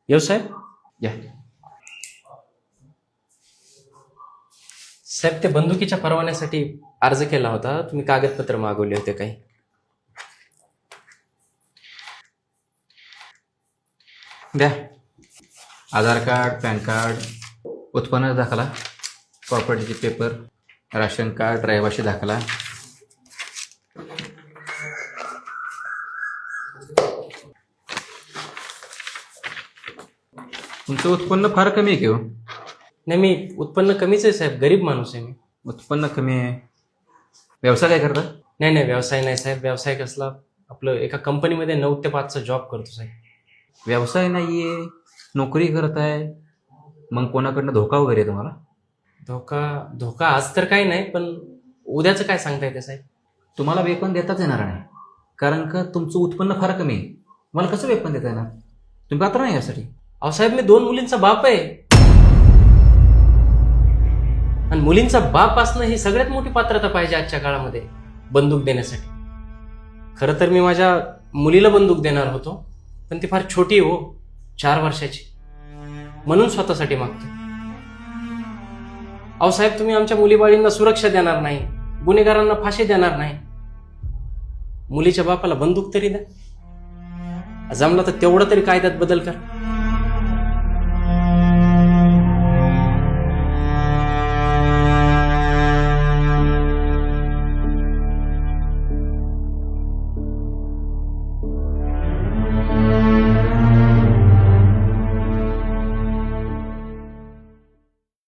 येऊ साहेब? या. साहेब, ते बंदुकीच्या परवान्यासाठी अर्ज केला होता, तुम्ही कागदपत्र मागवले होते काही. द्या. आधार कार्ड, पॅन कार्ड, उत्पन्न दाखला, प्रॉपर्टीचे पेपर, राशन कार्ड, रहिवासी दाखला. तुमचं उत्पन्न फार कमी आहे की हो? नाही, मी उत्पन्न कमीच आहे साहेब, गरीब माणूस आहे मी. उत्पन्न कमी आहे. व्यवसाय काय करता? नाही नाही, व्यवसाय नाही साहेब. व्यवसाय कसला? आपलं एका कंपनीमध्ये 9 ते 5चा जॉब करतो साहेब. व्यवसाय नाहीये, नोकरी करत आहे, मग कोणाकडनं धोका वगैरे आहे तुम्हाला? धोका आज तर काही नाही, पण उद्याचं काय सांगता येते साहेब? तुम्हाला वेतन देताच येणार नाही, कारण का तुमचं उत्पन्न फार कमी आहे. मला कसं वेतन देता येणार? तुम्ही पात्र नाही यासाठी. अहो साहेब, मी 2 मुलींचा बाप आहे, आणि मुलींचा बाप असणं ही सगळ्यात मोठी पात्रता पाहिजे आजच्या काळामध्ये बंदूक देण्यासाठी. खरं तर मी माझ्या मुलीला बंदूक देणार होतो, पण ती फार छोटी हो, 4 वर्षाची, म्हणून स्वतःसाठी मागतो. अहो साहेब, तुम्ही आमच्या मुलीबाळींना सुरक्षा देणार नाही, गुन्हेगारांना फाशी देणार नाही, मुलीच्या बापाला बंदूक तरी द्या. जमला तर तेवढं तरी कायद्यात बदल कर.